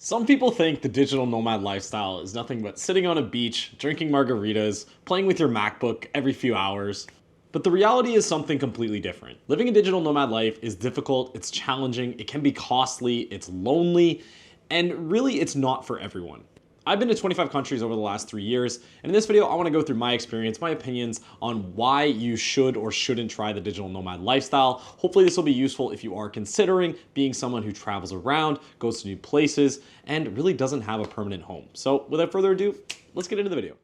Some people think the digital nomad lifestyle is nothing but sitting on a beach, drinking margaritas, playing with your MacBook every few hours. But the reality is something completely different. Living a digital nomad life is difficult, it's challenging, it can be costly, it's lonely, and really it's not for everyone. I've been to 25 countries over the last 3 years, and in this video I want to go through my experience, my opinions on why you should or shouldn't try the digital nomad lifestyle. Hopefully this will be useful if you are considering being someone who travels around, goes to new places, and really doesn't have a permanent home. So without further ado, let's get into the video.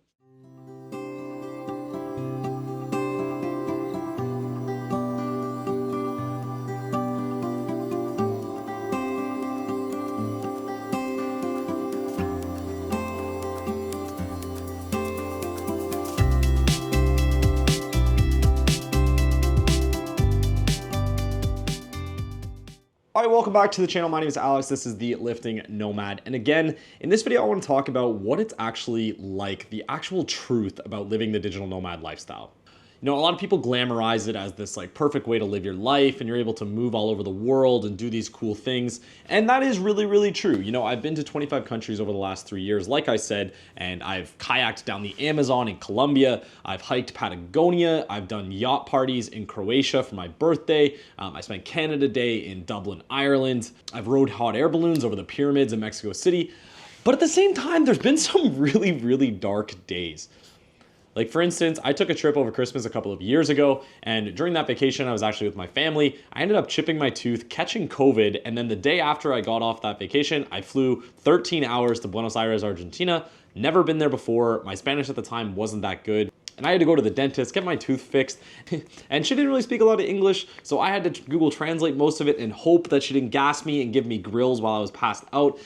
All right, welcome back to the channel. My name is Alex. This is the Lifting Nomad. And again, in this video, I want to talk about what it's actually like, the actual truth about living the digital nomad lifestyle. You know, a lot of people glamorize it as this like perfect way to live your life and you're able to move all over the world and do these cool things. And that is really, really true. You know, I've been to 25 countries over the last 3 years, like I said, and I've kayaked down the Amazon in Colombia. I've hiked Patagonia. I've done yacht parties in Croatia for my birthday. I spent Canada Day in Dublin, Ireland. I've rode hot air balloons over the pyramids in Mexico City. But at the same time, there's been some really, really dark days. Like for instance, I took a trip over Christmas a couple of years ago, and during that vacation, I was actually with my family. I ended up chipping my tooth, catching COVID, and then the day after I got off that vacation, I flew 13 hours to Buenos Aires, Argentina. Never been there before. My Spanish at the time wasn't that good. And I had to go to the dentist, get my tooth fixed, and she didn't really speak a lot of English, so I had to Google Translate most of it and hope that she didn't gas me and give me grills while I was passed out.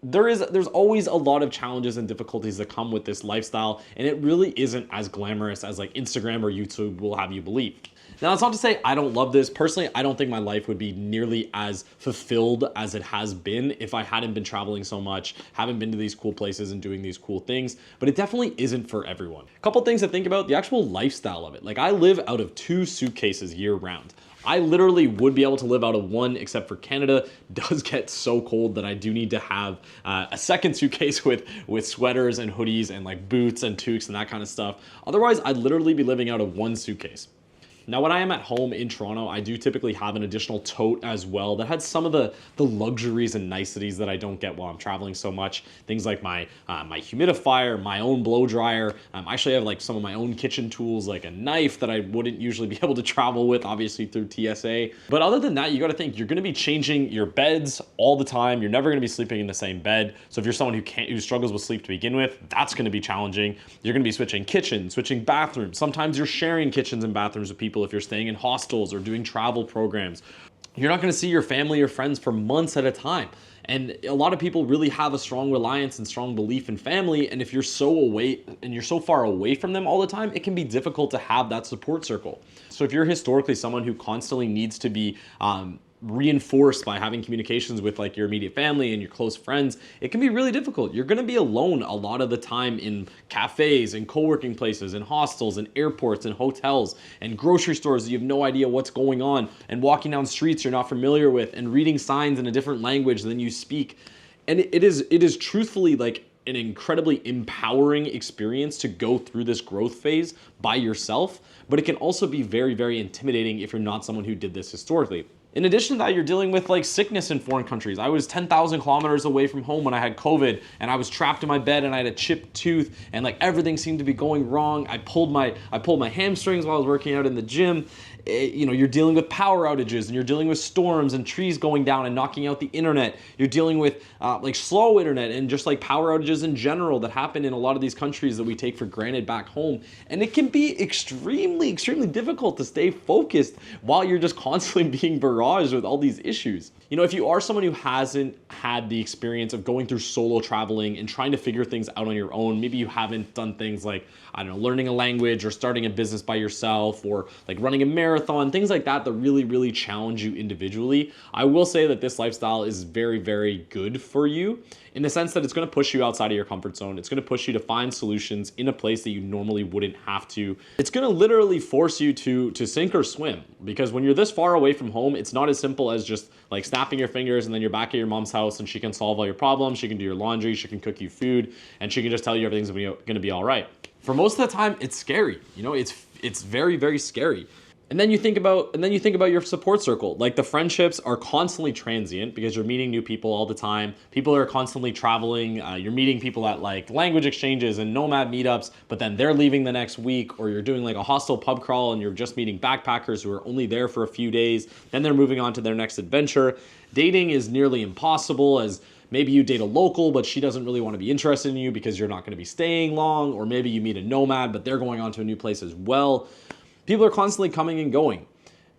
There's always a lot of challenges and difficulties that come with this lifestyle, and it really isn't as glamorous as like Instagram or YouTube will have you believe. Now, that's not to say I don't love this. Personally, I don't think my life would be nearly as fulfilled as it has been if I hadn't been traveling so much, haven't been to these cool places and doing these cool things, but it definitely isn't for everyone. A couple things to think about, the actual lifestyle of it. Like I live out of 2 suitcases year round. I literally would be able to live out of 1, except for Canada does get so cold that I do need to have a second suitcase with sweaters and hoodies and like boots and toques and that kind of stuff. Otherwise, I'd literally be living out of 1 suitcase. Now, when I am at home in Toronto, I do typically have an additional tote as well that has some of the luxuries and niceties that I don't get while I'm traveling so much. Things like my humidifier, my own blow dryer. Actually, I have like some of my own kitchen tools, like a knife that I wouldn't usually be able to travel with, obviously through TSA. But other than that, you got to think you're going to be changing your beds all the time. You're never going to be sleeping in the same bed. So if you're someone who struggles with sleep to begin with, that's going to be challenging. You're going to be switching kitchens, switching bathrooms. Sometimes you're sharing kitchens and bathrooms with people if you're staying in hostels or doing travel programs. You're not going to see your family or friends for months at a time. And a lot of people really have a strong reliance and strong belief in family. And if you're so away and you're so far away from them all the time, it can be difficult to have that support circle. So if you're historically someone who constantly needs to be reinforced by having communications with like your immediate family and your close friends, it can be really difficult. You're going to be alone a lot of the time in cafes and co-working places and hostels and airports and hotels and grocery stores that you have no idea what's going on, and walking down streets you're not familiar with and reading signs in a different language than you speak. And it is truthfully like an incredibly empowering experience to go through this growth phase by yourself, but it can also be very, very intimidating if you're not someone who did this historically. In addition to that, you're dealing with like sickness in foreign countries. I was 10,000 kilometers away from home when I had COVID, and I was trapped in my bed and I had a chipped tooth and like everything seemed to be going wrong. I pulled my hamstrings while I was working out in the gym. You know, you're dealing with power outages and you're dealing with storms and trees going down and knocking out the internet. You're dealing with like slow internet and just like power outages in general that happen in a lot of these countries that we take for granted back home. And it can be extremely, extremely difficult to stay focused while you're just constantly being barraged with all these issues. You know, if you are someone who hasn't had the experience of going through solo traveling and trying to figure things out on your own, maybe you haven't done things like, I don't know, learning a language or starting a business by yourself or like running a marathon marathon, things like that really challenge you individually. I will say that this lifestyle is very good for you in the sense that it's going to push you outside of your comfort zone. It's going to push you to find solutions in a place that you normally wouldn't have to. It's going to literally force you to sink or swim, because when you're this far away from home, it's not as simple as just like snapping your fingers and then you're back at your mom's house and she can solve all your problems, she can do your laundry, she can cook you food, and she can just tell you everything's going to be all right. For most of the time, it's scary. You know, it's very scary. And then you think about your support circle. Like, the friendships are constantly transient because you're meeting new people all the time. People are constantly traveling. You're meeting people at like language exchanges and Nomad meetups, but then they're leaving the next week, or you're doing like a hostel pub crawl and you're just meeting backpackers who are only there for a few days. Then they're moving on to their next adventure. Dating is nearly impossible, as maybe you date a local, but she doesn't really want to be interested in you because you're not going to be staying long, or maybe you meet a nomad, but they're going on to a new place as well. People are constantly coming and going.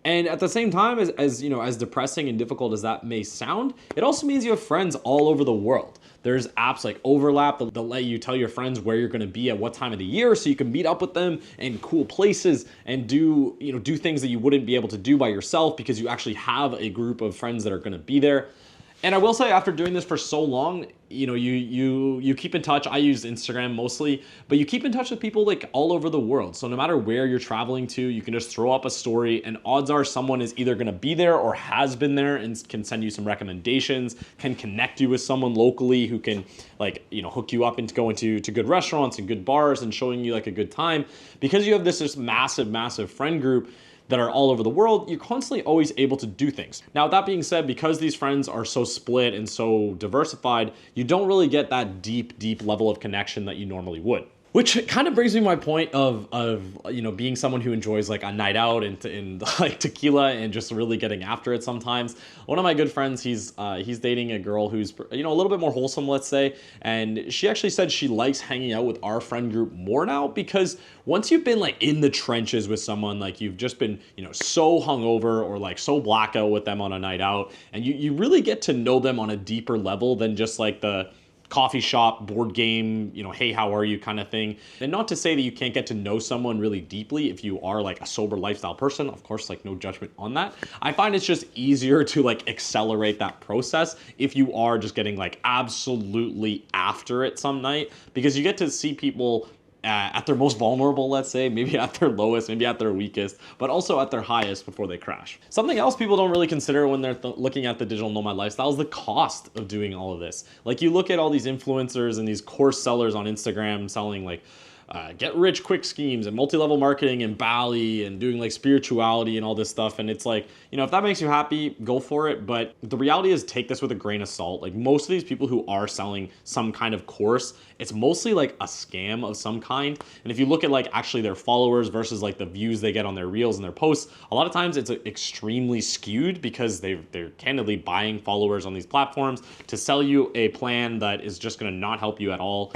And at the same time, as you know, as depressing and difficult as that may sound, it also means you have friends all over the world. There's apps like Overlap that let you tell your friends where you're going to be at what time of the year, so you can meet up with them in cool places and do things that you wouldn't be able to do by yourself because you actually have a group of friends that are going to be there. And I will say, after doing this for so long, you keep in touch. I use Instagram mostly, but you keep in touch with people like all over the world. So no matter where you're traveling to, you can just throw up a story, and odds are someone is either going to be there or has been there and can send you some recommendations, can connect you with someone locally who can hook you up into going to good restaurants and good bars and showing you like a good time. Because you have this massive friend group that are all over the world, you're constantly always able to do things. Now, that being said, because these friends are so split and so diversified, you don't really get that deep level of connection that you normally would. Which kind of brings me to my point of being someone who enjoys like a night out and like tequila and just really getting after it sometimes. One of my good friends, he's dating a girl who's a little bit more wholesome, let's say, and she actually said she likes hanging out with our friend group more now, because once you've been like in the trenches with someone, like you've just been so hungover or like so blackout with them on a night out, and you really get to know them on a deeper level than just like the coffee shop, board game, hey, how are you kind of thing. And not to say that you can't get to know someone really deeply if you are like a sober lifestyle person. Of course, like no judgment on that. I find it's just easier to like accelerate that process if you are just getting like absolutely after it some night, because you get to see people at their most vulnerable, let's say, maybe at their lowest, maybe at their weakest, but also at their highest before they crash. Something else people don't really consider when they're looking at the digital nomad lifestyle is the cost of doing all of this. Like, you look at all these influencers and these course sellers on Instagram selling like get rich quick schemes and multi-level marketing and Bali and doing like spirituality and all this stuff. And it's like, if that makes you happy, go for it. But the reality is, take this with a grain of salt. Like, most of these people who are selling some kind of course, it's mostly like a scam of some kind. And if you look at like actually their followers versus like the views they get on their reels and their posts, a lot of times it's extremely skewed, because they're candidly buying followers on these platforms to sell you a plan that is just going to not help you at all.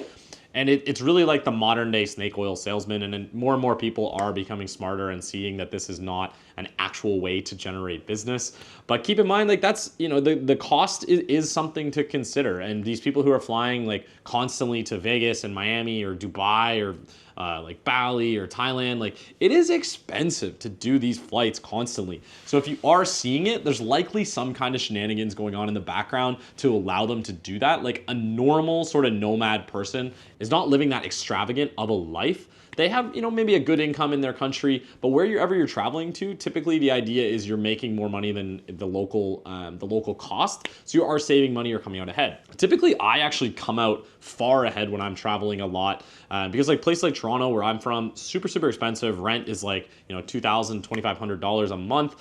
And it's really like the modern day snake oil salesman, and more and more people are becoming smarter and seeing that this is not an actual way to generate business. But keep in mind, like, that's, the cost is something to consider. And these people who are flying like constantly to Vegas and Miami or Dubai or like Bali or Thailand, like, it is expensive to do these flights constantly. So if you are seeing it, there's likely some kind of shenanigans going on in the background to allow them to do that. Like, a normal sort of nomad person is not living that extravagant of a life. They have, maybe a good income in their country, but wherever you're traveling to, typically the idea is you're making more money than the local cost. So you are saving money or coming out ahead. Typically, I actually come out far ahead when I'm traveling a lot, because like places like Toronto, where I'm from, super expensive. Rent is like, $2,000, $2,500 a month.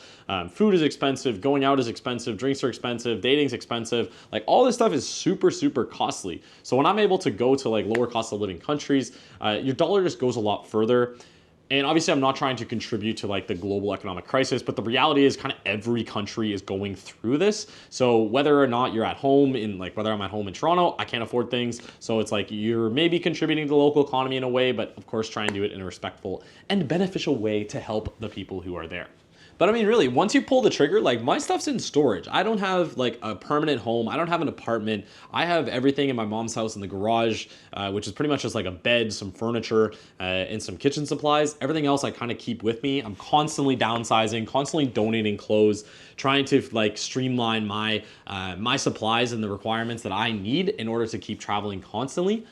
Food is expensive. Going out is expensive. Drinks are expensive. Dating's expensive. Like, all this stuff is super costly. So when I'm able to go to like lower cost of living countries, your dollar just goes a lot further. And obviously, I'm not trying to contribute to like the global economic crisis, but the reality is kind of every country is going through this. So whether or not you're at home whether I'm at home in Toronto, I can't afford things. So it's like you're maybe contributing to the local economy in a way, but of course try and do it in a respectful and beneficial way to help the people who are there. But I mean, really, once you pull the trigger, like my stuff's in storage. I don't have like a permanent home. I don't have an apartment. I have everything in my mom's house in the garage, which is pretty much just like a bed, some furniture, and some kitchen supplies. Everything else I kind of keep with me. I'm constantly downsizing, constantly donating clothes, trying to like streamline my my supplies and the requirements that I need in order to keep traveling constantly.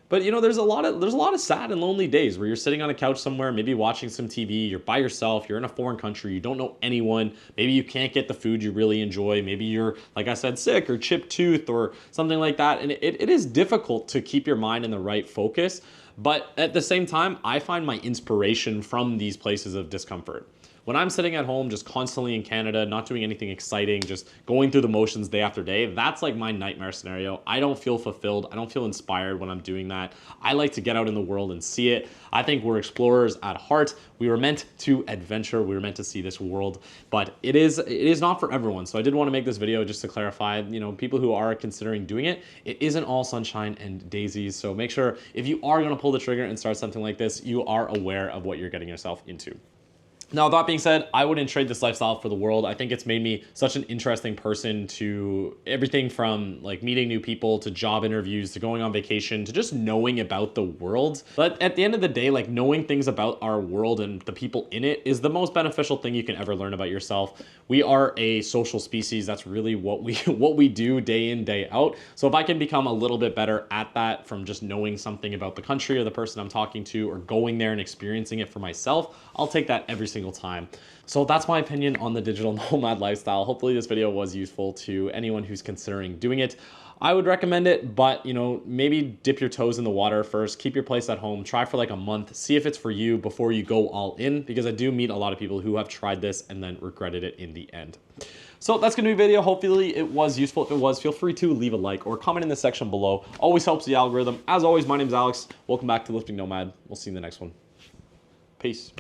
But you know, there's a lot of sad and lonely days where you're sitting on a couch somewhere, maybe watching some TV, you're by yourself, you're in a foreign country, you don't know anyone, maybe you can't get the food you really enjoy, maybe you're, like I said, sick or chipped tooth or something like that. And it is difficult to keep your mind in the right focus. But at the same time, I find my inspiration from these places of discomfort. When I'm sitting at home just constantly in Canada, not doing anything exciting, just going through the motions day after day, that's like my nightmare scenario. I don't feel fulfilled. I don't feel inspired when I'm doing that. I like to get out in the world and see it. I think we're explorers at heart. We were meant to adventure. We were meant to see this world, but it is not for everyone. So I did want to make this video just to clarify, you know, people who are considering doing it, it isn't all sunshine and daisies. So make sure if you are going to pull the trigger and start something like this, you are aware of what you're getting yourself into. Now, that being said, I wouldn't trade this lifestyle for the world. I think it's made me such an interesting person, to everything from like meeting new people to job interviews to going on vacation to just knowing about the world. But at the end of the day, like knowing things about our world and the people in it is the most beneficial thing you can ever learn about yourself. We are a social species. That's really what we do day in, day out. So if I can become a little bit better at that from just knowing something about the country or the person I'm talking to, or going there and experiencing it for myself, I'll take that every single time. So that's my opinion on the digital nomad lifestyle. Hopefully this video was useful to anyone who's considering doing it. I would recommend it, but you know, maybe dip your toes in the water first, keep your place at home, try for like a month, see if it's for you before you go all in, because I do meet a lot of people who have tried this and then regretted it in the end. So that's gonna be a video. Hopefully it was useful. If it was, feel free to leave a like or comment in the section below. Always helps the algorithm. As always, my name is Alex. Welcome back to Lifting Nomad. We'll see you in the next one. Peace.